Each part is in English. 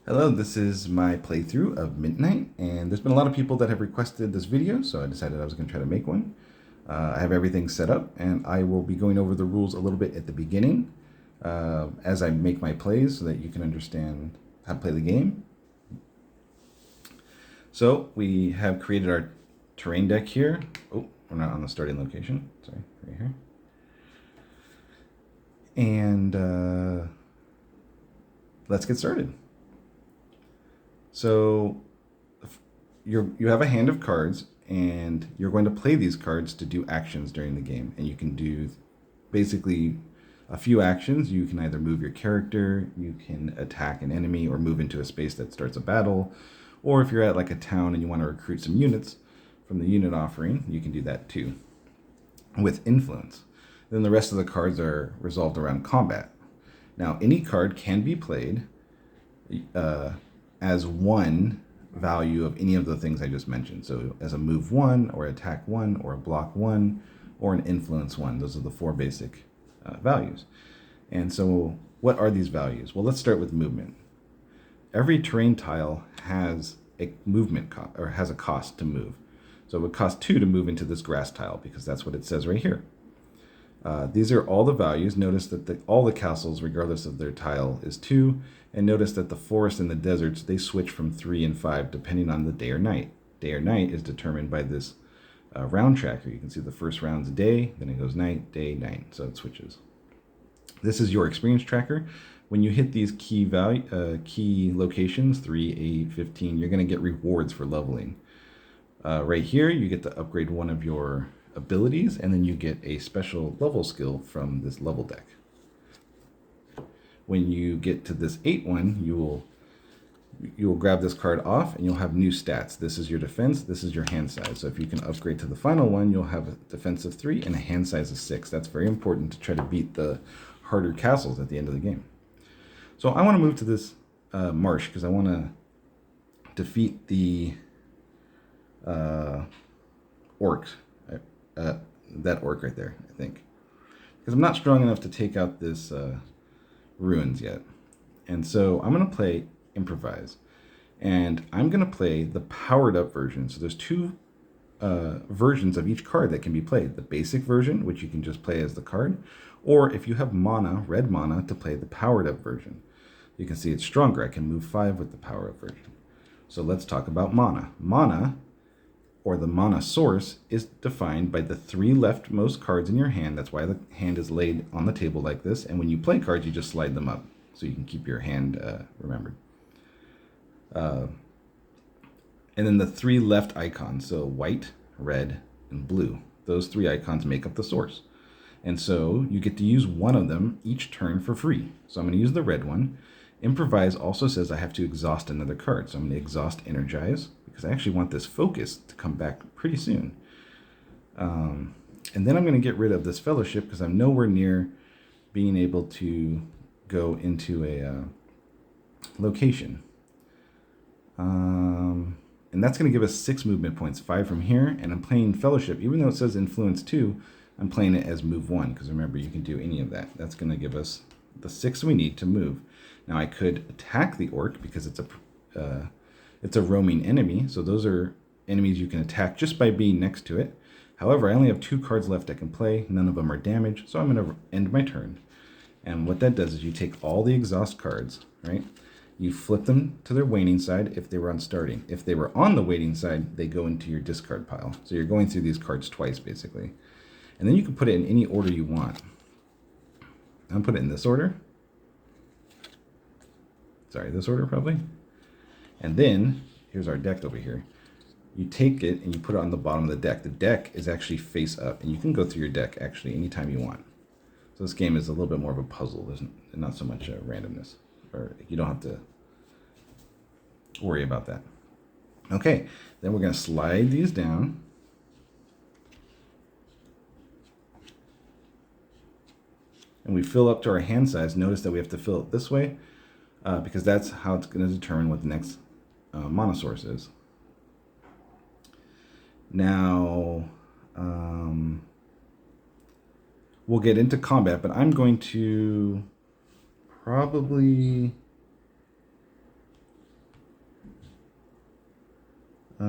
Hello, this is my playthrough of Midnight, and there's been a lot of people that have requested this video, so I decided I was going to try to make one. I have everything set up, and I will be going over the rules a little bit at the beginning as I make my plays so that you can understand how to play the game. So we have created our terrain deck here. Oh, we're not on the starting location. Sorry, right here. And let's get started. So you have a hand of cards, and you're going to play these cards to do actions during the game. And you can do basically a few actions. You can either move your character, you can attack an enemy, or move into a space that starts a battle. Or if you're at like a town and you want to recruit some units from the unit offering, you can do that too with influence. Then the rest of the cards are resolved around combat. Now, any card can be played as one value of any of the things I just mentioned. So as a move 1, or attack 1, or a block 1, or an influence 1. Those are the four basic values. And so what are these values? Well, let's start with movement. Every terrain tile has a movement or has a cost to move. So it would cost 2 to move into this grass tile because that's what it says right here. These are all the values. Notice that all the castles, regardless of their tile, is 2. And notice that the forest and the deserts, they switch from 3 and 5 depending on the day or night. Day or night is determined by this round tracker. You can see the first round's day, then it goes night, day, night. So it switches. This is your experience tracker. When you hit these key locations, 3, 8, 15, you're going to get rewards for leveling. Right here, you get to upgrade one of your abilities, and then you get a special level skill from this level deck. When you get to this 8 one, you will grab this card off and you'll have new stats. This is your defense, this is your hand size. So if you can upgrade to the final one, you'll have a defense of 3 and a hand size of 6. That's very important to try to beat the harder castles at the end of the game. So I want to move to this marsh because I want to defeat the orc. That orc right there, I think. Because I'm not strong enough to take out this ruins yet. And so I'm going to play improvise. And I'm going to play the powered up version. So there's 2 versions of each card that can be played. The basic version, which you can just play as the card. Or if you have mana, red mana, to play the powered up version. You can see it's stronger. I can move 5 with the power up version. So let's talk about mana. Mana, or the mana source, is defined by the 3 leftmost cards in your hand. That's why the hand is laid on the table like this. And when you play cards, you just slide them up so you can keep your hand remembered. And then the 3 left icons, so white, red, and blue. Those 3 icons make up the source. And so you get to use one of them each turn for free. So I'm going to use the red one. Improvise also says I have to exhaust another card. So I'm going to exhaust energize, because I actually want this focus to come back pretty soon. And then I'm going to get rid of this fellowship because I'm nowhere near being able to go into a location. And that's going to give us 6 movement points, 5 from here. And I'm playing fellowship. Even though it says influence 2, I'm playing it as move 1 because remember, you can do any of that. That's going to give us the 6 we need to move. Now I could attack the orc because it's a roaming enemy, so those are enemies you can attack just by being next to it. However, I only have 2 cards left I can play. None of them are damaged, so I'm going to end my turn. And what that does is you take all the exhaust cards, right? You flip them to their waning side if they were on starting. If they were on the waiting side, they go into your discard pile. So you're going through these cards twice, basically. And then you can put it in any order you want. I'll put it in this order. Sorry, this order probably. And then, here's our deck over here. You take it and you put it on the bottom of the deck. The deck is actually face up, and you can go through your deck actually anytime you want. So this game is a little bit more of a puzzle. There's not so much randomness, or you don't have to worry about that. Okay, then we're going to slide these down. And we fill up to our hand size. Notice that we have to fill it this way because that's how it's going to determine what the next mana source is. Now, we'll get into combat, but I'm going to probably I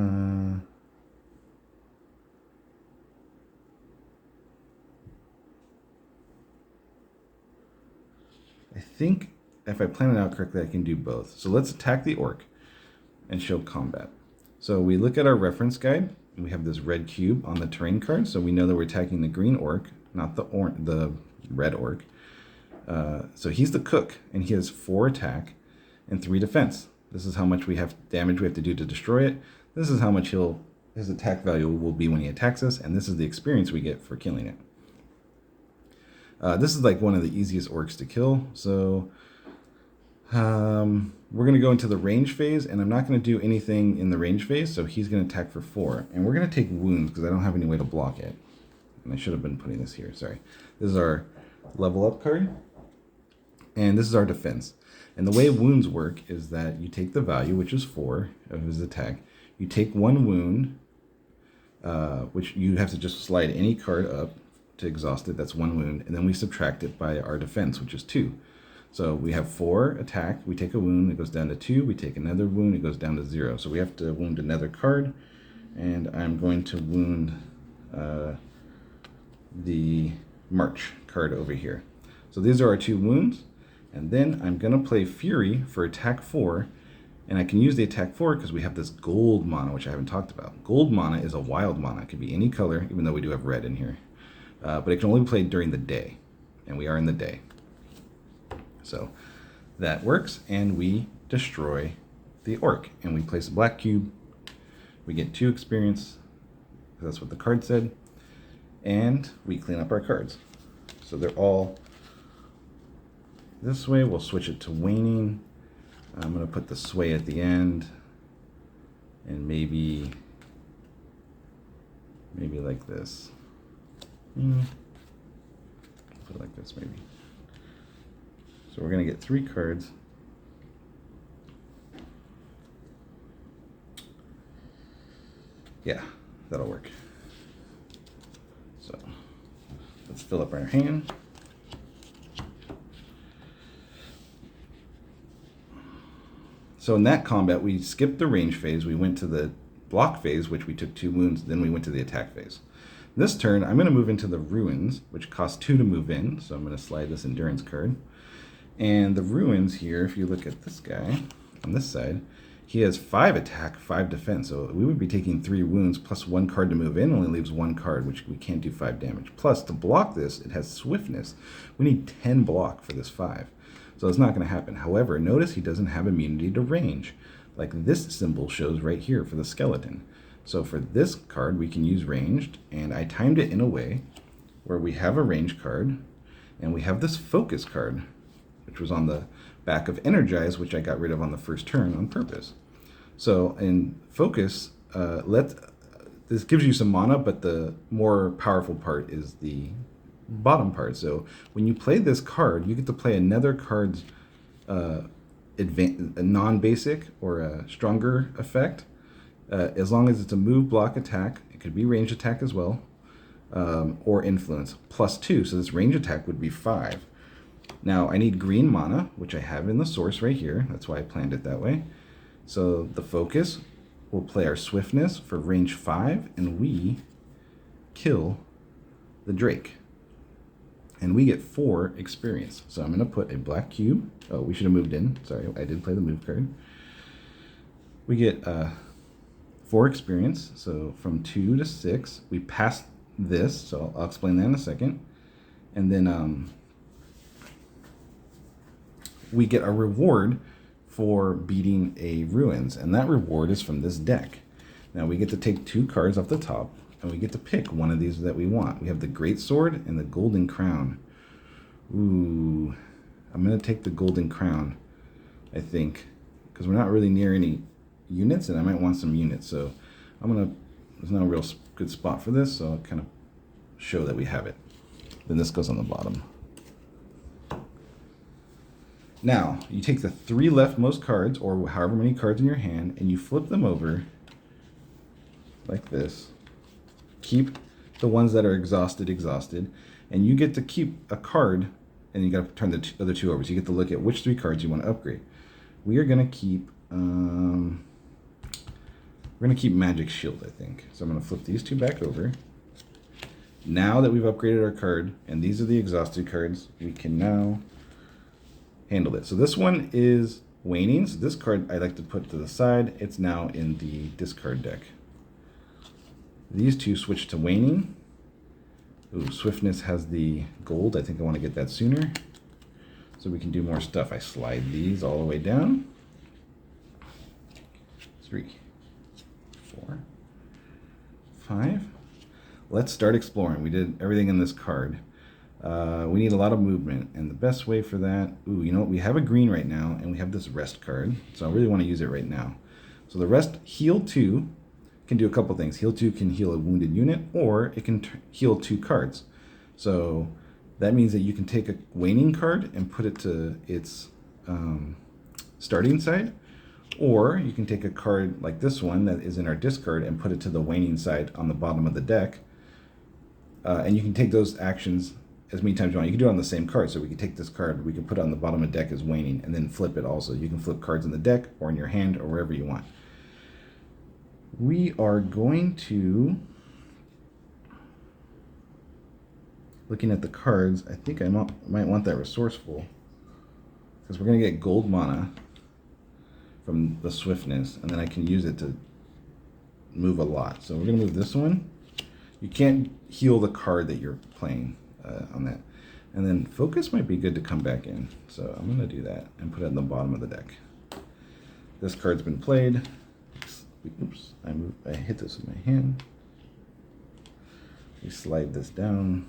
think if I plan it out correctly, I can do both. So let's attack the orc and show combat. So we look at our reference guide, and we have this red cube on the terrain card, so we know that we're attacking the green orc, not the red orc. So he's the cook, and he has 4 attack and 3 defense. This is how much damage we have to do to destroy it. This is how much his attack value will be when he attacks us, and this is the experience we get for killing it. This is like one of the easiest orcs to kill, so we're going to go into the range phase, and I'm not going to do anything in the range phase, so he's going to attack for 4. And we're going to take wounds because I don't have any way to block it. And I should have been putting this here, sorry. This is our level up card, and this is our defense. And the way wounds work is that you take the value, which is 4 of his attack. You take 1 wound, which you have to just slide any card up to exhaust it. That's 1 wound. And then we subtract it by our defense, which is 2. So we have 4 attack. We take a wound. It goes down to 2. We take another wound. It goes down to 0. So we have to wound another card. And I'm going to wound the March card over here. So these are our 2 wounds. And then I'm going to play Fury for attack 4. And I can use the attack 4 because we have this gold mana, which I haven't talked about. Gold mana is a wild mana. It can be any color, even though we do have red in here. But it can only be played during the day. And we are in the day. So that works. And we destroy the orc. And we place a black cube. We get 2 experience. That's what the card said. And we clean up our cards. So they're all this way. We'll switch it to waning. I'm going to put the sway at the end. And maybe like this. Put it like this maybe. So we're going to get 3 cards. Yeah, that'll work. So let's fill up our hand. So in that combat, we skipped the range phase. We went to the block phase, which we took 2 wounds. Then we went to the attack phase. This turn, I'm going to move into the ruins, which cost 2 to move in. So I'm going to slide this endurance card. And the ruins here, if you look at this guy on this side, he has 5 attack, 5 defense. So we would be taking 3 wounds plus 1 card to move in. Only leaves 1 card, which we can't do 5 damage. Plus, to block this, it has swiftness. We need 10 block for this 5. So it's not going to happen. However, notice he doesn't have immunity to range, like this symbol shows right here for the skeleton. So for this card, we can use ranged, and I timed it in a way where we have a range card, and we have this focus card, which was on the back of Energize, which I got rid of on the first turn on purpose. So in focus, this gives you some mana, but the more powerful part is the bottom part. So when you play this card, you get to play another card's a non-basic or a stronger effect, as long as it's a move, block, attack. It could be range attack as well, or influence, plus 2. So this range attack would be 5. Now I need green mana, which I have in the source right here. That's why I planned it that way. So the focus will play our swiftness for range 5, and we kill the Drake. And we get 4 experience. So I'm going to put a black cube. Oh, we should have moved in. Sorry, I did play the move card. We get 4 experience. So from 2 to 6, we pass this. So I'll explain that in a second. And then we get a reward for beating a ruins. And that reward is from this deck. Now we get to take 2 cards off the top. And we get to pick one of these that we want. We have the Great Sword and the Golden Crown. Ooh, I'm going to take the Golden Crown, I think, because we're not really near any units, and I might want some units. So there's no real good spot for this, so I'll kind of show that we have it. Then this goes on the bottom. Now, you take the 3 leftmost cards, or however many cards in your hand, and you flip them over like this. Keep the ones that are exhausted, and you get to keep a card, and you got to turn the other 2 over. So you get to look at which 3 cards you want to upgrade. We are going to keep We're going to keep Magic Shield, I think. So I'm going to flip these two back over. Now that we've upgraded our card, and these are the exhausted cards, we can now handle it. So this one is waning. So this card I like to put to the side. It's now in the discard deck. These two switch to waning. Ooh, Swiftness has the gold. I think I want to get that sooner, so we can do more stuff. I slide these all the way down. 3, 4, 5. Let's start exploring. We did everything in this card. We need a lot of movement, and the best way for that, ooh, you know what? We have a green right now, and we have this rest card, so I really want to use it right now. So the rest, heal 2, can do a couple things. Heal 2 can heal a wounded unit, or it can heal 2 cards. So that means that you can take a waning card and put it to its starting side, or you can take a card like this one that is in our discard and put it to the waning side on the bottom of the deck. And you can take those actions as many times as you want. You can do it on the same card. So we can take this card, we can put it on the bottom of the deck as waning, and then flip it also. You can flip cards in the deck or in your hand or wherever you want. We are going to, looking at the cards, I think I might want that Resourceful, because we're going to get gold mana from the Swiftness, and then I can use it to move a lot. So we're going to move this one. You can't heal the card that you're playing on that. And then Focus might be good to come back in. So I'm going to do that and put it in the bottom of the deck. This card's been played. Oops, I hit this with my hand. We slide this down.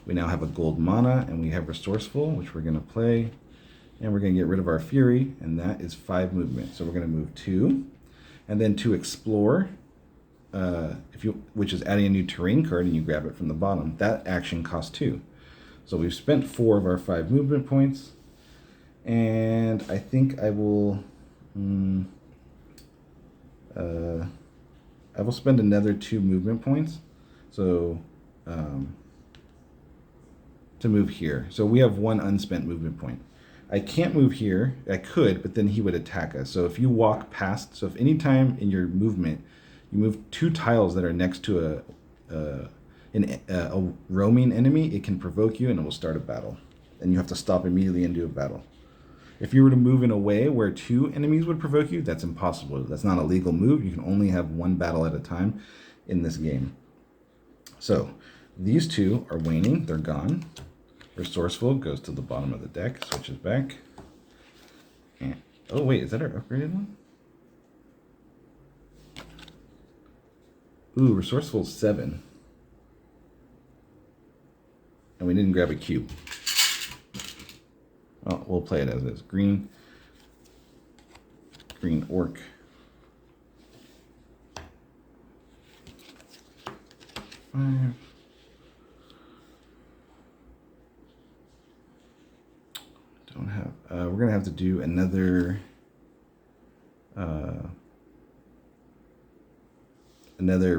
We now have a gold mana, and we have Resourceful, which we're going to play. And we're going to get rid of our Fury, and that is 5 movement. So we're going to move 2. And then to explore, which is adding a new terrain card, and you grab it from the bottom, that action costs 2. So we've spent 4 of our 5 movement points. And I think I will spend another 2 movement points. So to move here. So we have 1 unspent movement point. I can't move here. I could, but then he would attack us. So if you walk past, so if any time in your movement you move 2 tiles that are next to a roaming enemy, it can provoke you and it will start a battle. And you have to stop immediately and do a battle. If you were to move in a way where 2 enemies would provoke you, that's impossible. That's not a legal move. You can only have 1 battle at a time in this game. So these 2 are waning. They're gone. Resourceful goes to the bottom of the deck, switches back. And, oh wait, is that our upgraded one? Ooh, Resourceful 7. And we didn't grab a cube. Oh, we'll play it as is. Green orc. Five. Don't have. We're gonna have to do another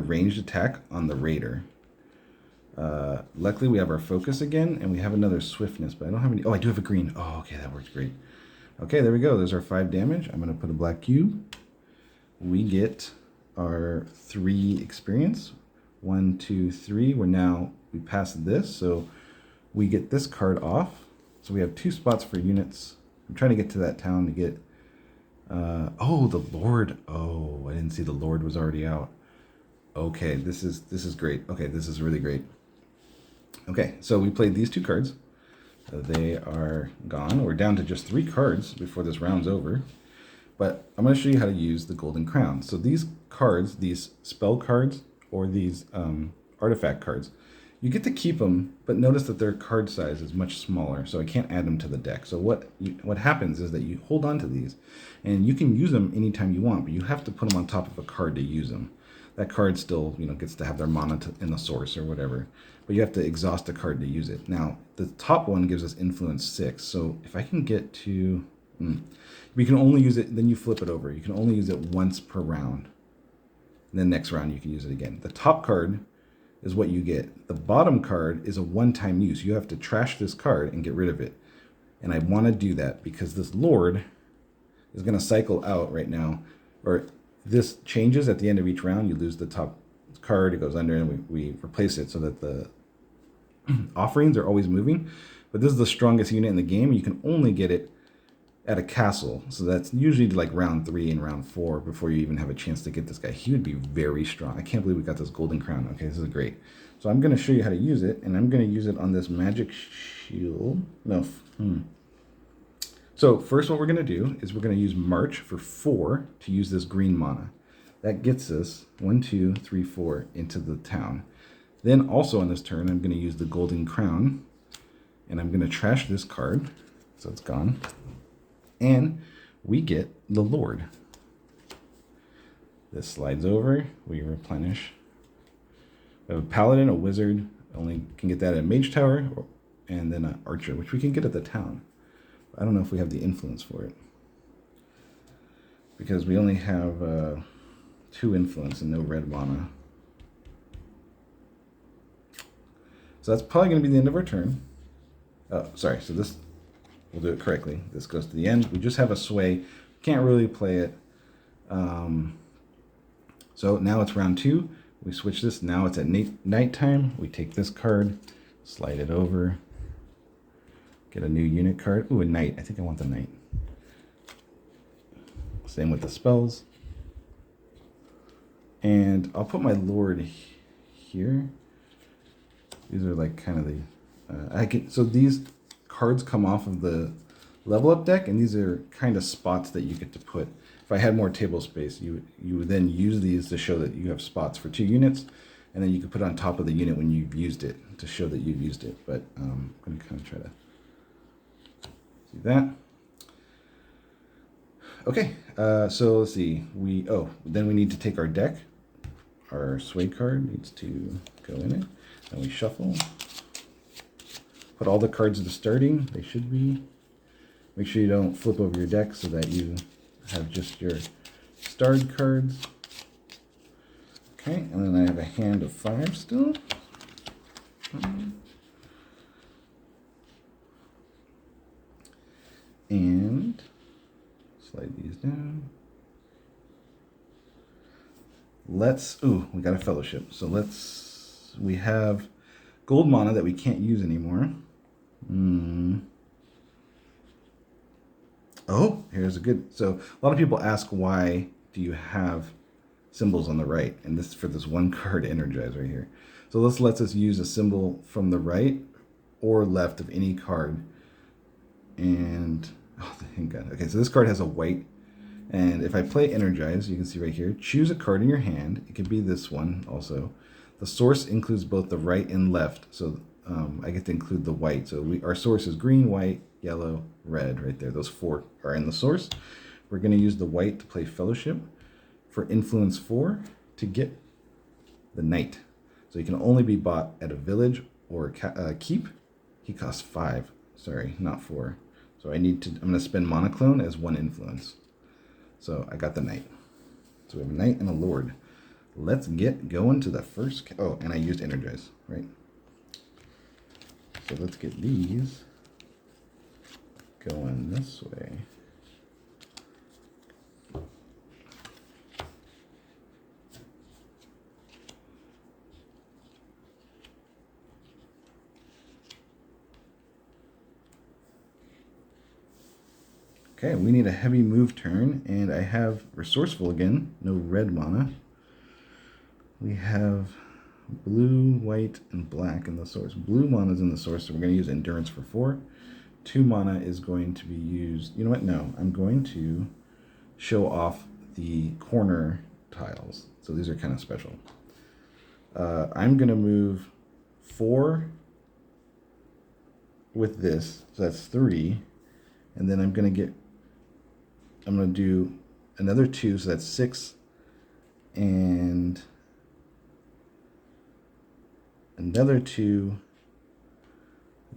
ranged attack on the raider. Luckily we have our focus again, and we have another swiftness, but I don't have any. Oh, I do have a green. Oh, okay, that works great. Okay, there we go. There's our 5 damage. I'm gonna put a black cube. We get our 3 experience. 1, 2, 3. We passed this, so we get this card off. So we have 2 spots for units. I'm trying to get to that town to get. Oh, the Lord. Oh, I didn't see the Lord was already out. Okay, this is great. Okay, this is really great. Okay, so we played these 2 cards. They are gone. We're down to just 3 cards before this round's over. But I'm going to show you how to use the Golden Crown. So these cards, these spell cards, or these artifact cards, you get to keep them, but notice that their card size is much smaller, so I can't add them to the deck. So what happens is that you hold on to these, and you can use them anytime you want, but you have to put them on top of a card to use them. That card still, gets to have their mana in the source or whatever, but you have to exhaust a card to use it. Now, the top one gives us influence 6, so if I can get to, we can only use it, then you flip it over. You can only use it once per round. And then next round you can use it again. The top card is what you get. The bottom card is a one-time use. You have to trash this card and get rid of it. And I want to do that because this Lord is going to cycle out right now, or this changes at the end of each round. You lose the top card, it goes under, and we replace it so that the offerings are always moving. But this is the strongest unit in the game. You can only get it at a castle, so that's usually like round 3 and round 4 before you even have a chance to get this guy. He would be very strong. I can't believe we got this golden crown. Okay, this is great. So I'm going to show you how to use it, and I'm going to use it on this magic shield. No. So first what we're going to do is we're going to use March for 4 to use this green mana. That gets us 1, 2, 3, 4 into the town. Then also on this turn, I'm going to use the golden crown, and I'm going to trash this card, so it's gone. And we get the Lord. This slides over, we replenish. We have a paladin, a wizard, only can get that at a mage tower, and then an archer, which we can get at the town. I don't know if we have the influence for it, because we only have 2 influence and no red mana. So that's probably going to be the end of our turn. Oh, sorry, so this, we'll do it correctly. This goes to the end. We just have a sway. Can't really play it. So now it's round 2. We switch this. Now it's at nighttime. We take this card, slide it over, get a new unit card. Ooh, a knight. I think I want the knight. Same with the spells. And I'll put my Lord here. These are like kind of the... so these cards come off of the level up deck, and these are kind of spots that you get to put. If I had more table space, you would then use these to show that you have spots for 2 units, and then you could put it on top of the unit when you've used it to show that you've used it. But I'm going to kind of try to see that. Okay, so let's see. Then we need to take our deck. Our sway card needs to go in it. Then we shuffle. Put all the cards to starting. They should be. Make sure you don't flip over your deck so that you have just your starred cards. Okay, and then I have a hand of 5 still. And slide these down. We got a fellowship. So we have gold mana that we can't use anymore. Oh, here's a good, so a lot of people ask, why do you have symbols on the right? And this is for this one card, Energize, right here. So this lets us use a symbol from the right or left of any card. And, oh, thank God. Okay, so this card has a white. And if I play Energize, you can see right here, choose a card in your hand. It could be this one also. The source includes both the right and left. So I get to include the white. So our source is green, white, yellow, red right there. Those 4 are in the source. We're going to use the white to play Fellowship. For influence 4 to get the knight. So he can only be bought at a village or a keep. He costs 5. Sorry, not 4. So I'm going to spend Monoclone as 1 influence. So I got the knight. So we have a knight and a lord. Let's get going to the first. Oh, and I used Energize, right? So let's get these going this way. Okay, we need a heavy move turn, and I have Resourceful again, no red mana. We have blue, white, and black in the source. Blue mana is in the source, so we're going to use Endurance for 4. 2 mana is going to be used. You know what? No, I'm going to show off the corner tiles. So these are kind of special. I'm going to move 4 with this, so that's 3. And then I'm going to do another 2, so that's 6. And another 2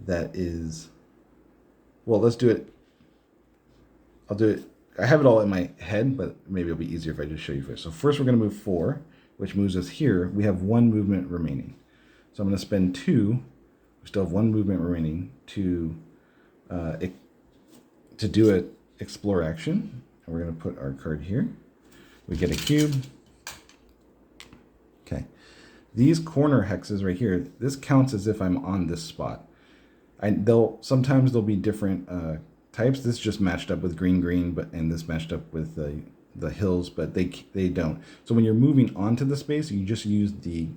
that is, well, let's do it. I'll do it. I have it all in my head, but maybe it'll be easier if I just show you first. So first we're going to move 4, which moves us here. We have 1 movement remaining. So I'm going to spend 2. We still have 1 movement remaining to do an explore action. and we're going to put our card here. We get a cube. Okay. These corner hexes right here, this counts as if I'm on this spot. Sometimes there'll be different types. This just matched up with green, and this matched up with the hills, but they don't. So when you're moving onto the space, you just use the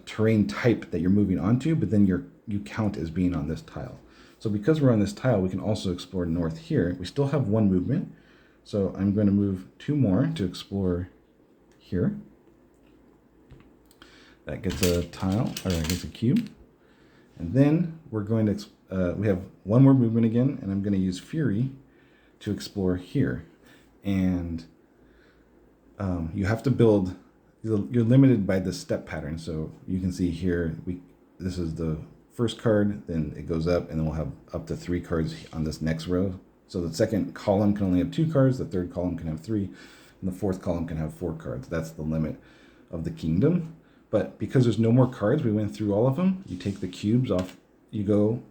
terrain type that you're moving onto, but then you count as being on this tile. So because we're on this tile, we can also explore north here. We still have one movement, so I'm going to move 2 more to explore here. That gets a tile, or that gets a cube. And then we're going to, we have one more movement again, and I'm going to use Fury to explore here. And you have to build, you're limited by the step pattern. So you can see here, this is the first card, then it goes up, and then we'll have up to 3 cards on this next row. So the second column can only have 2 cards, the third column can have 3, and the fourth column can have 4 cards. That's the limit of the kingdom. But because there's no more cards, we went through all of them. You take the cubes off, you go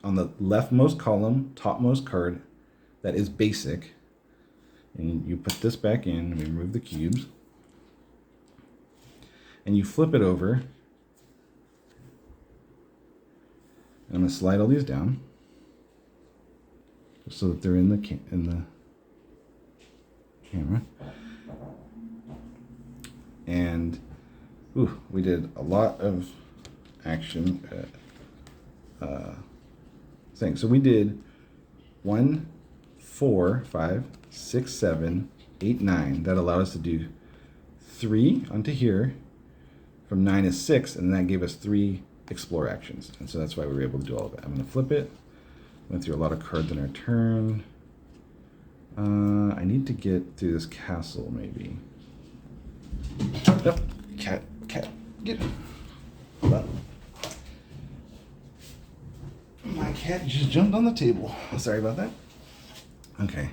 on the leftmost column, topmost card, that is basic. And you put this back in, we remove the cubes. And you flip it over. And I'm gonna slide all these down, just so that they're in the camera. And we did a lot of action things. So we did 1, 4, 5, 6, 7, 8, 9. That allowed us to do 3 onto here. From 9 is 6, and that gave us 3 explore actions. And so that's why we were able to do all of it. I'm going to flip it. Went through a lot of cards in our turn. I need to get through this castle, maybe. Oh, cat, get it. Hold on. My cat just jumped on the table. Sorry about that. Okay.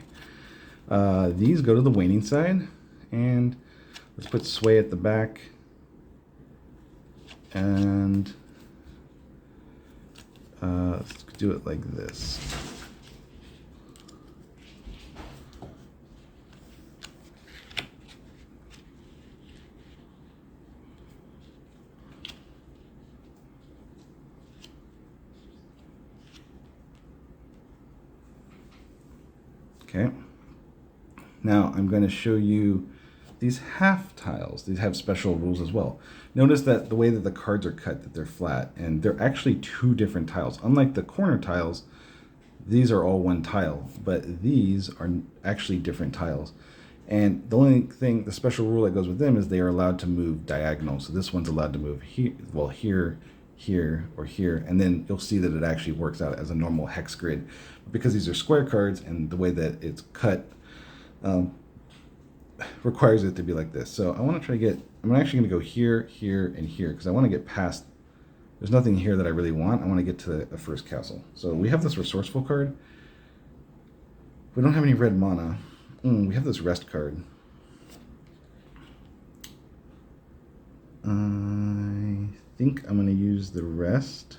These go to the waning side, and let's put sway at the back. And let's do it like this. Okay. Now I'm going to show you these half tiles. These have special rules as well. Notice that the way that the cards are cut, that they're flat, and they're actually 2 different tiles. Unlike the corner tiles, these are all one tile, but these are actually different tiles. And the only thing, the special rule that goes with them is they are allowed to move diagonal. So this one's allowed to move here, well, here, or here, and then you'll see that it actually works out as a normal hex grid. Because these are square cards and the way that it's cut requires it to be like this. So I want to try to get, I'm actually going to go here, here, and here, because I want to get past, there's nothing here that I really want. I want to get to the first castle. So we have this resourceful card. We don't have any red mana. We have this rest card. I think I'm going to use the rest.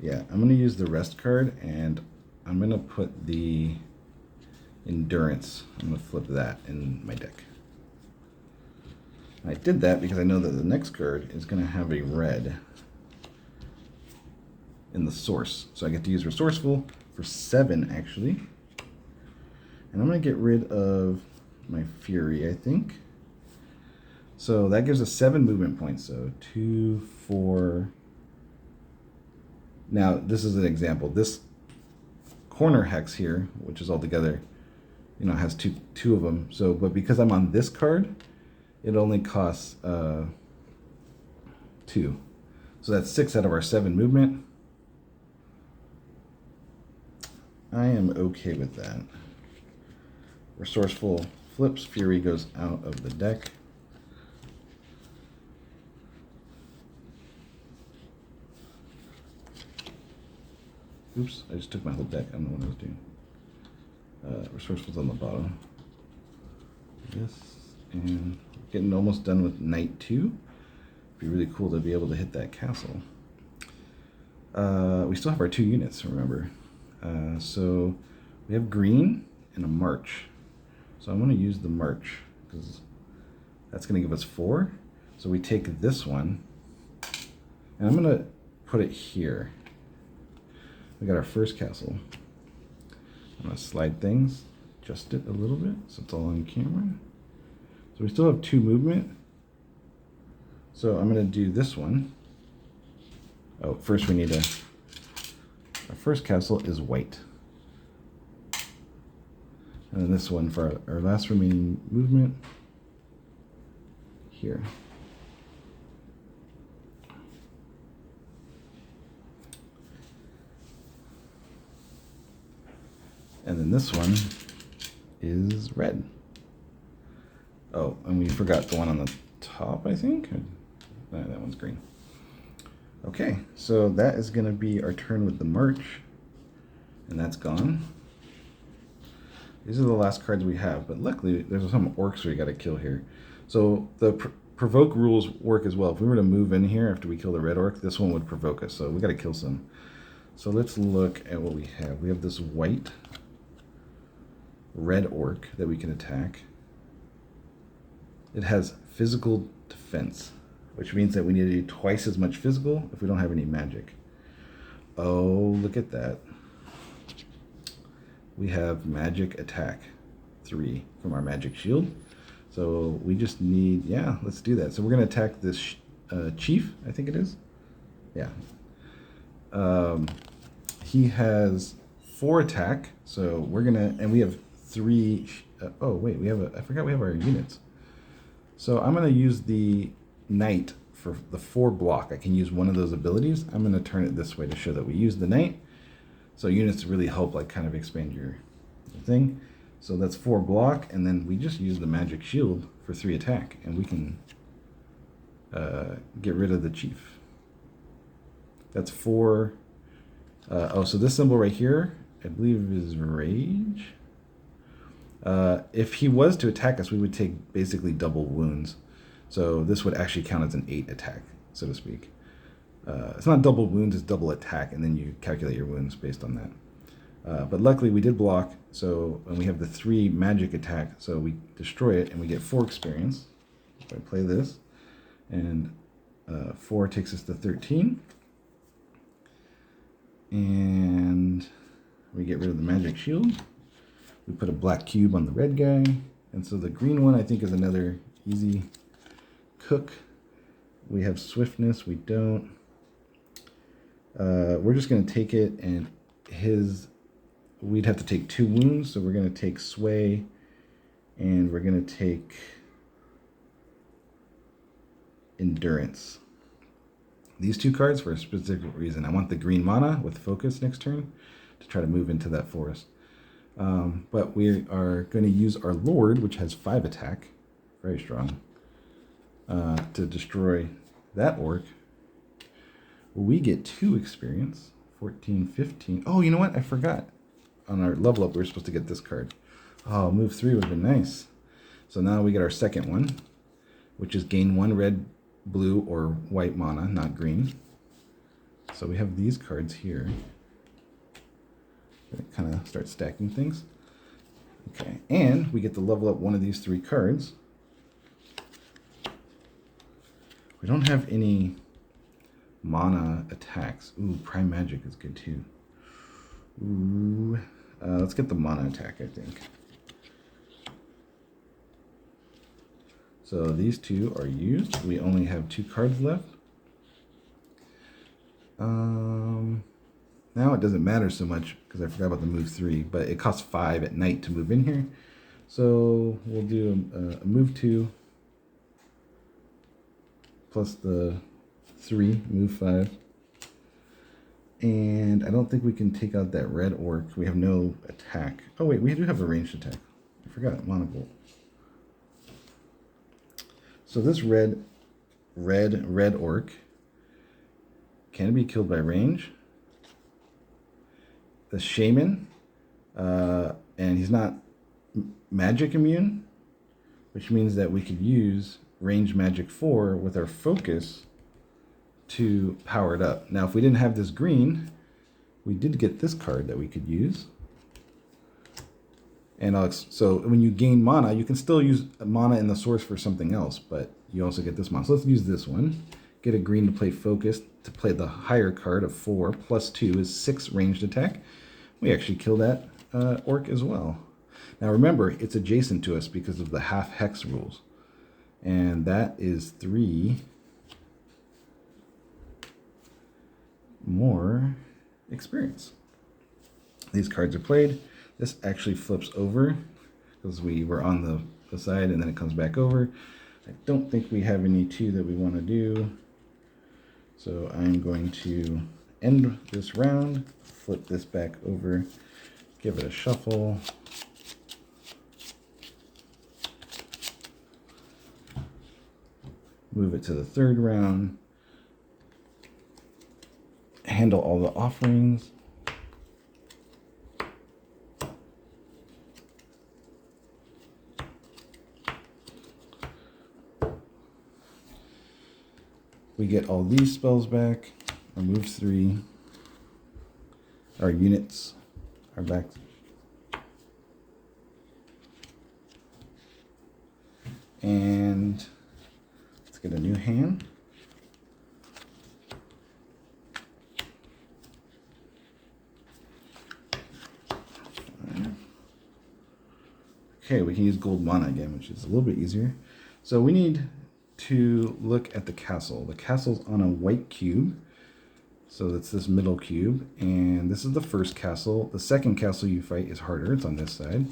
Yeah, I'm going to use the rest card, and I'm going to put the endurance. I'm going to flip that in my deck. And I did that because I know that the next card is going to have a red in the source. So I get to use resourceful for 7, actually. And I'm going to get rid of my fury, I think. So that gives us 7 movement points. So 2, 4. Now, this is an example. This corner hex here, which is all together, you know, has two of them. So, but because I'm on this card, it only costs 2. So that's 6 out of our 7 movement. I am okay with that. Resourceful flips, fury goes out of the deck. Oops, I just took my whole deck. I don't know what I was doing. Resourceful's on the bottom. This, and getting almost done with night 2. It'd be really cool to be able to hit that castle. We still have our 2 units, remember. So We have green and a march. So I'm going to use the march because that's going to give us 4. So we take this one, and I'm going to put it here. We got our first castle. I'm going to slide things, adjust it a little bit so it's all on camera. So we still have 2 movement. So I'm going to do this one. Oh, first we need our first castle is white. And then this one for our last remaining movement here. And then this one is red. Oh, and we forgot the one on the top, I think. No, that one's green. Okay, so that is going to be our turn with the march. And that's gone. These are the last cards we have, but luckily there's some orcs we got to kill here. So the provoke rules work as well. If we were to move in here after we kill the red orc, this one would provoke us. So we got to kill some. So let's look at what we have. We have this white red orc that we can attack. It has physical defense, which means that we need to do twice as much physical if we don't have any magic. Oh, look at that. We have magic attack 3 from our magic shield. So we just need, yeah, let's do that. So we're going to attack this chief, I think it is. Yeah. He has 4 attack. So we're going to, and we have 3. Oh, wait, I forgot we have our units. So I'm going to use the knight for the 4 block. I can use one of those abilities. I'm going to turn it this way to show that we use the knight. So units really help like kind of expand your thing. So that's 4 block, and then we just use the magic shield for 3 attack, and we can get rid of the chief. That's 4. Oh, so this symbol right here, I believe is rage. If he was to attack us, we would take basically double wounds. So this would actually count as an 8 attack, so to speak. It's not double wounds, it's double attack, and then you calculate your wounds based on that. But luckily we did block, so and we have the 3 magic attack, so we destroy it and we get 4 experience. If I play this, and 4 takes us to 13. And we get rid of the magic shield. We put a black cube on the red guy, and so the green one I think is another easy cook. We have swiftness, we don't. We're just going to take it, and we'd have to take 2 wounds, so we're going to take sway, and we're going to take endurance. These 2 cards for a specific reason. I want the green mana with focus next turn to try to move into that forest. But we are going to use our Lord, which has 5 attack, very strong, to destroy that orc. We get 2 experience, 14, 15. Oh, you know what? I forgot. On our level up, we were supposed to get this card. Oh, move 3 would have been nice. So now we get our second one, which is gain 1 red, blue, or white mana, not green. So we have these cards here. Kind of start stacking things. Okay, and we get to level up one of these 3 cards. We don't have any mana attacks. Ooh, prime magic is good too. Ooh, let's get the mana attack, I think. So these 2 are used. We only have 2 cards left. Now it doesn't matter so much because I forgot about the move 3, but it costs 5 at night to move in here. So we'll do a move 2 plus the 3, move 5. And I don't think we can take out that red orc. We have no attack. Oh wait, we do have a ranged attack. I forgot, monobolt. So this red orc can be killed by range. The shaman, and he's not magic immune, which means that we could use range magic 4 with our focus to power it up. Now, if we didn't have this green, we did get this card that we could use. And so when you gain mana, you can still use mana in the source for something else, but you also get this mana. So let's use this one. Get a green to play focus, to play the higher card of 4, plus 2 is 6 ranged attack. We actually kill that orc as well. Now remember, it's adjacent to us because of the half hex rules. And that is 3 more experience. These cards are played. This actually flips over because we were on the side and then it comes back over. I don't think we have any 2 that we want to do. So I'm going to end this round, flip this back over, give it a shuffle. Move it to the 3rd round. Handle all the offerings. We get all these spells back. Remove 3. Our units are back. And let's get a new hand. Okay, we can use gold mana again, which is a little bit easier. So we need to look at the castle. The castle's on a white cube. So that's this middle cube. And this is the first castle. The second castle you fight is harder. It's on this side.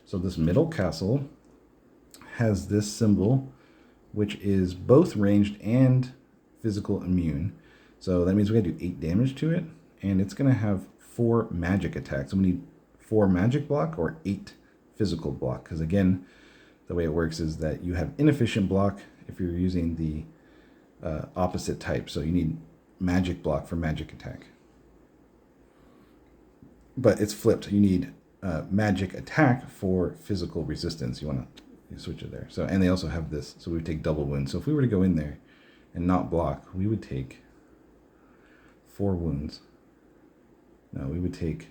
So this middle castle has this symbol, which is both ranged and physical immune. So that means we gotta do 8 damage to it. And it's gonna have 4 magic attacks. So we need 4 magic block or 8 physical block, because again, the way it works is that you have inefficient block if you're using the opposite type. So you need magic block for magic attack. But it's flipped. You need magic attack for physical resistance. You want to switch it there. So, and they also have this. So we would take double wounds. So if we were to go in there and not block, we would take 4 wounds. No, we would take,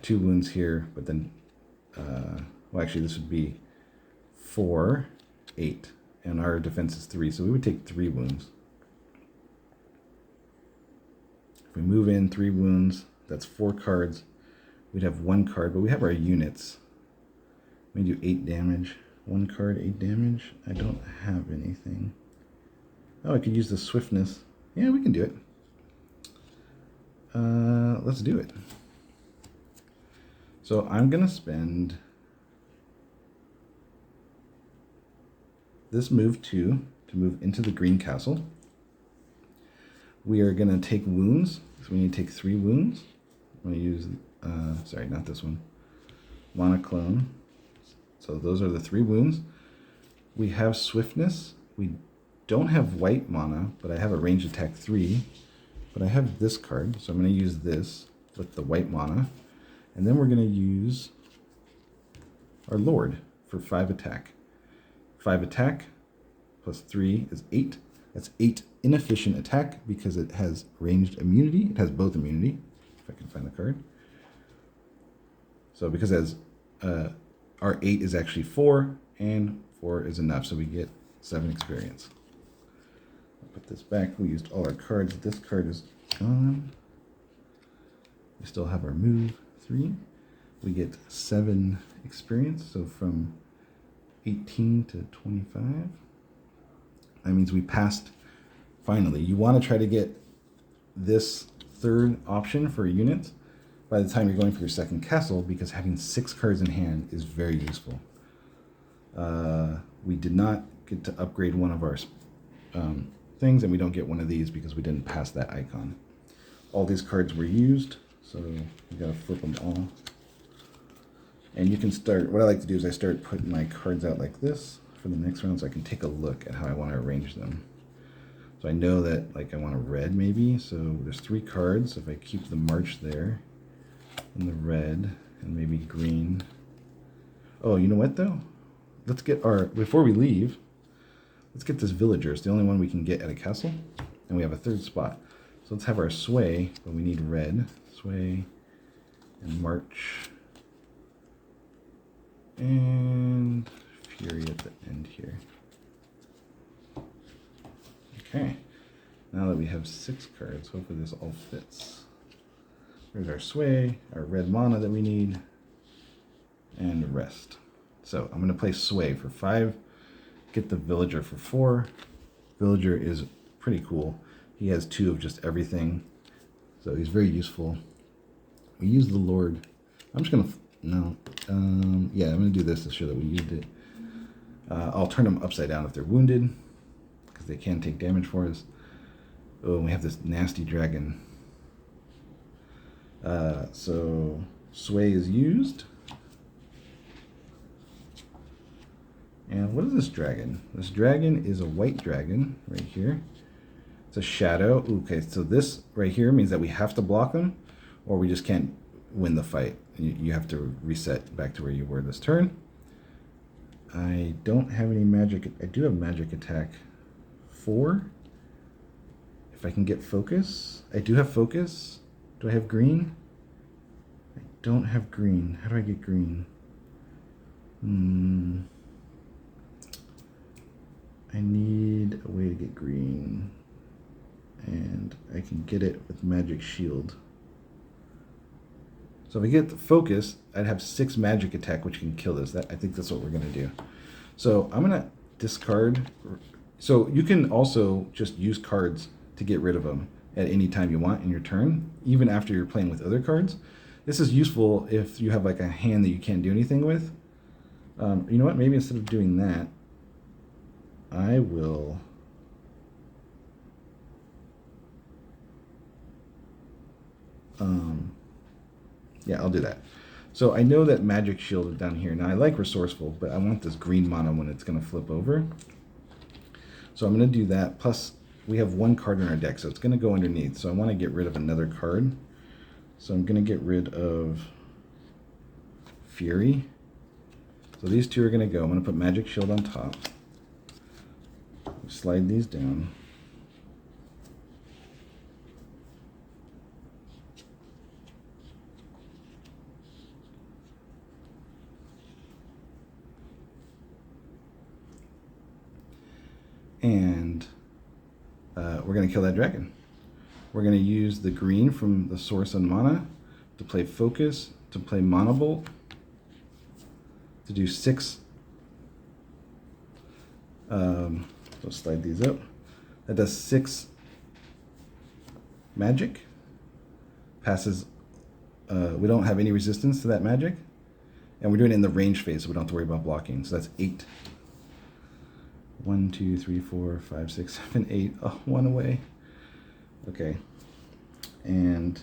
2 wounds here, but then well, actually, this would be 4, 8, and our defense is 3, so we would take 3 wounds. If we move in 3 wounds, that's 4 cards. We'd have 1 card, but we have our units. We do 8 damage. 1 card, 8 damage. I don't have anything. Oh, I could use the swiftness. Yeah, we can do it. Let's do it. So I'm going to spend this move 2 to move into the green castle. We are going to take wounds. So we need to take 3 wounds. I'm going to use, sorry, not this one. Monoclone. So those are the 3 wounds. We have swiftness. We don't have white mana, but I have a ranged attack 3. But I have this card, so I'm going to use this with the white mana. And then we're going to use our Lord for 5 attack. 5 attack plus 3 is 8. That's 8 inefficient attack because it has ranged immunity. It has both immunity, if I can find the card. So because it has, our 8 is actually 4, and 4 is enough, so we get 7 experience. I'll put this back. We used all our cards. This card is gone. We still have our move 3. We get 7 experience, so from 18 to 25. That means we passed finally. You want to try to get this 3rd option for units by the time you're going for your 2nd castle, because having 6 cards in hand is very useful. We did not get to upgrade one of our things, and we don't get one of these because we didn't pass that icon. All these cards were used, so you gotta flip them all. And you can start, what I like to do is I start putting my cards out like this for the next round so I can take a look at how I want to arrange them. So I know that like I want a red maybe, so there's 3 cards. If I keep the march there, and the red, and maybe green. Oh, you know what though? Let's get our, before we leave, let's get this villager. It's the only one we can get at a castle, and we have a 3rd spot. So let's have our sway, but we need red. Sway and march. And Fury at the end here. Okay. Now that we have 6 cards, hopefully this all fits. There's our Sway, our red mana that we need, and Rest. So I'm going to play Sway for 5, get the Villager for 4. Villager is pretty cool. He has 2 of just everything, so he's very useful. We use the Lord. I'm just going to, no, yeah, I'm going to do this to show that we used it. I'll turn them upside down if they're wounded, because they can take damage for us. Oh, we have this nasty dragon. So Sway is used. And what is this dragon? This dragon is a white dragon right here. It's a shadow. Okay, so this right here means that we have to block them, or we just can't win the fight. You have to reset back to where you were this turn. I don't have any magic. I do have magic attack 4. If I can get focus. I do have focus. Do I have green? I don't have green. How do I get green? I need a way to get green. And I can get it with magic shield. So if I get the focus, I'd have 6 magic attack, which can kill this. I think that's what we're going to do. So I'm going to discard. So you can also just use cards to get rid of them at any time you want in your turn, even after you're playing with other cards. This is useful if you have like a hand that you can't do anything with. You know what? Maybe instead of doing that, I will... yeah, I'll do that. So I know that Magic Shield is down here. Now I like Resourceful, but I want this green mana when it's going to flip over. So I'm going to do that. Plus, we have 1 card in our deck, so it's going to go underneath. So I want to get rid of another card. So I'm going to get rid of Fury. So these 2 are going to go. I'm going to put Magic Shield on top. Slide these down. And we're going to kill that dragon. We're going to use the green from the source on mana to play focus, to play mana bolt, to do 6. So slide these up. That does 6 magic. Passes. We don't have any resistance to that magic, and we're doing it in the range phase, so we don't have to worry about blocking. So that's 8. 1, 2, 3, 4, 5, 6, 7, 8. Oh, 1 away. Okay. And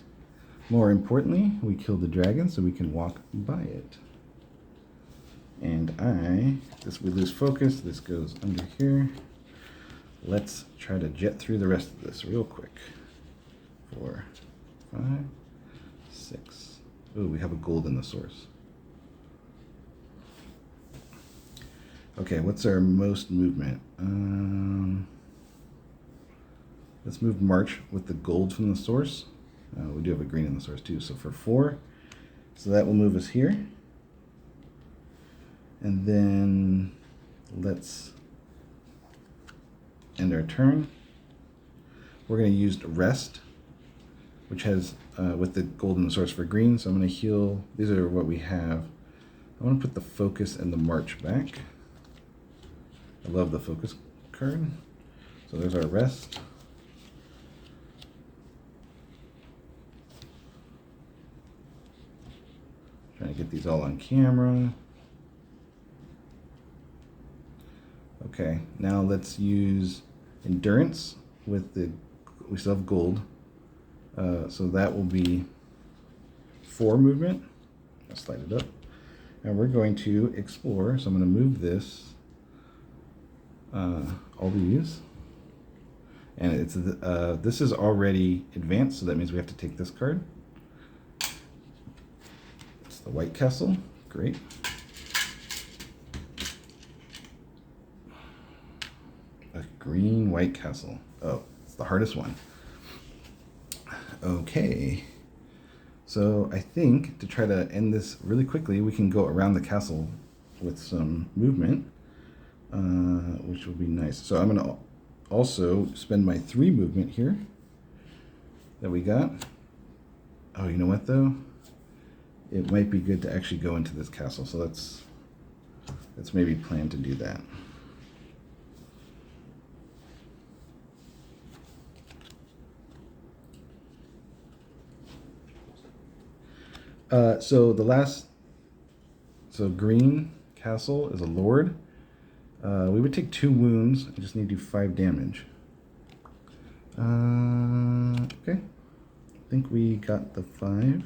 more importantly, we kill the dragon so we can walk by it. And we lose focus. This goes under here. Let's try to jet through the rest of this real quick. 4, 5, 6. Ooh, we have a gold in the source. Okay, what's our most movement? Let's move March with the gold from the source. We do have a green in the source too, so for 4. So that will move us here. And then let's end our turn. We're going to use Rest, which has with the gold in the source for green. So I'm going to heal. These are what we have. I want to put the focus and the March back. I love the focus card. So there's our Rest. Trying to get these all on camera. Okay, now let's use Endurance with we still have gold. So that will be 4 movement. I'll slide it up. And we're going to explore. So I'm going to move this. All these, and it's this is already advanced, so that means we have to take this card. It's the White Castle. Great. A green White Castle. Oh, it's the hardest one. Okay, so I think to try to end this really quickly, we can go around the castle with some movement, which will be nice. So I'm going to also spend my 3 movement here that we got. Oh, you know what though? It might be good to actually go into this castle. So let's maybe plan to do that. So green castle is a lord. We would take 2 wounds. I just need to do 5 damage. Okay. I think we got the 5.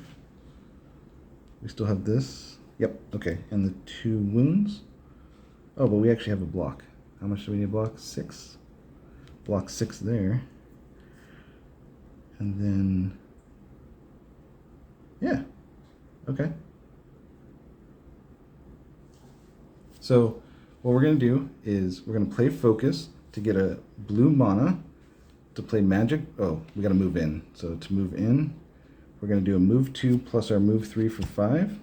We still have this. Yep, okay. And the 2 wounds. Oh, but we actually have a block. How much do we need to block? 6. Block 6 there. And then, yeah, okay. So what we're going to do is we're going to play focus to get a blue mana to play magic. Oh, we got to move in. So to move in, we're going to do a move 2 plus our move 3 for 5.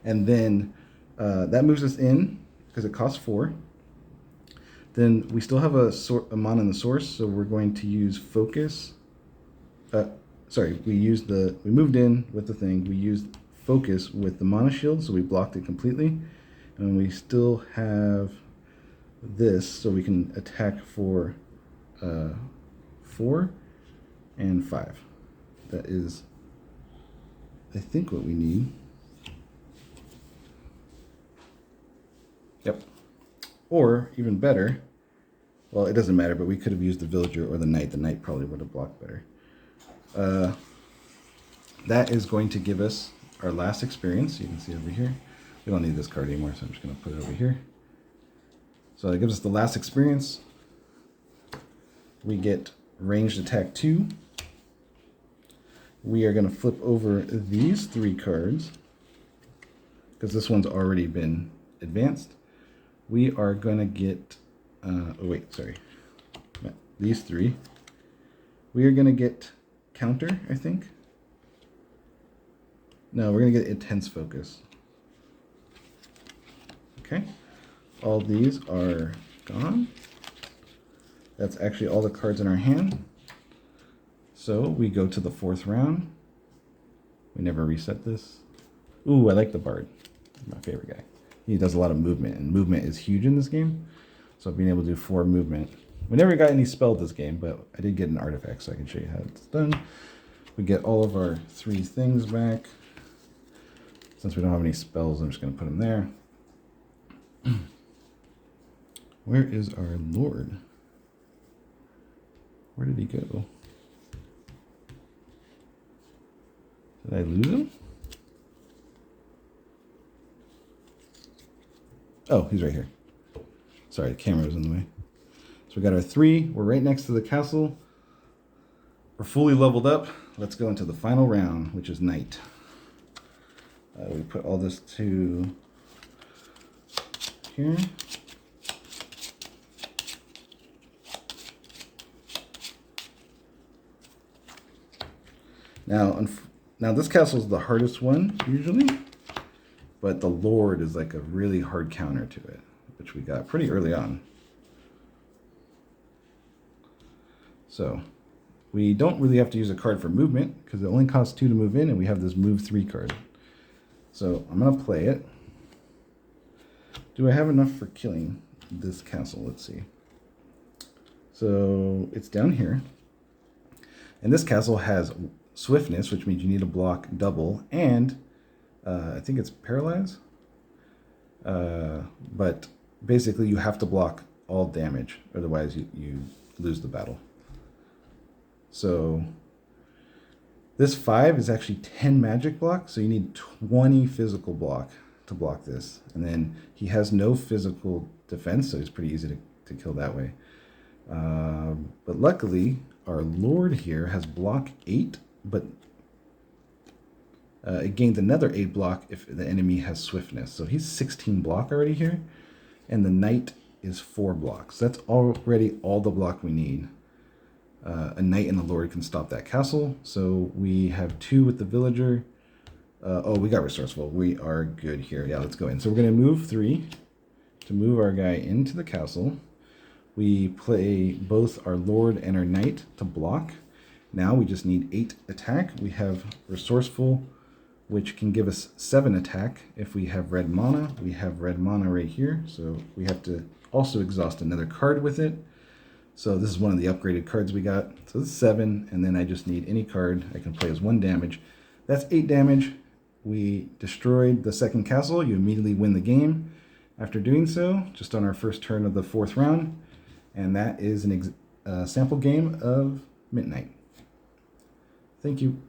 And then that moves us in because it costs 4. Then we still have a mana in the source, so we're going to use focus. Sorry, we moved in with the thing. We used focus with the mana shield, so we blocked it completely. And we still have this, so we can attack for 4 and 5. That is, I think, what we need. Yep. Or, even better, well, it doesn't matter, but we could have used the villager or the knight. The knight probably would have blocked better. That is going to give us our last experience. You can see over here. We don't need this card anymore, so I'm just going to put it over here. So that gives us the last experience. We get ranged attack 2. We are going to flip over these 3 cards because this one's already been advanced. We are going to get, these 3. We are going to get counter, I think. No, we're going to get intense focus. Okay. All these are gone. That's actually all the cards in our hand. So we go to the 4th round. We never reset this. Ooh, I like the Bard. My favorite guy. He does a lot of movement, and movement is huge in this game. So being able to do 4 movement. We never got any spell this game, but I did get an artifact, so I can show you how it's done. We get all of our 3 things back. Since we don't have any spells, I'm just going to put them there. Where is our Lord? Where did he go? Did I lose him? Oh, he's right here. Sorry, the camera was in the way. So we got our 3. We're right next to the castle. We're fully leveled up. Let's go into the final round, which is night. We put all this to here. Now this castle is the hardest one usually, but the Lord is like a really hard counter to it, which we got pretty early on. So we don't really have to use a card for movement because it only costs 2 to move in, and we have this move 3 card. So I'm gonna play it. Do I have enough for killing this castle? Let's see. So it's down here, and this castle has swiftness, which means you need to block double, and I think it's paralyzed. But basically you have to block all damage, otherwise you lose the battle. So this 5 is actually 10 magic block, so you need 20 physical block to block this. And then he has no physical defense, so it's pretty easy to kill that way. But luckily, our Lord here has block 8, but it gains another 8 block if the enemy has swiftness. So he's 16 block already here, and the Knight is 4 blocks. That's already all the block we need. A Knight and the Lord can stop that castle. So we have 2 with the Villager, Oh, we got resourceful. We are good here. Yeah, let's go in. So we're going to move 3 to move our guy into the castle. We play both our lord and our knight to block. Now we just need 8 attack. We have resourceful, which can give us 7 attack if we have red mana. We have red mana right here, so we have to also exhaust another card with it. So this is one of the upgraded cards we got. So this is 7, and then I just need any card I can play as 1 damage. That's 8 damage. We destroyed the second castle. You immediately win the game after doing so, just on our first turn of the 4th round. And that is an sample game of Midnight. Thank you.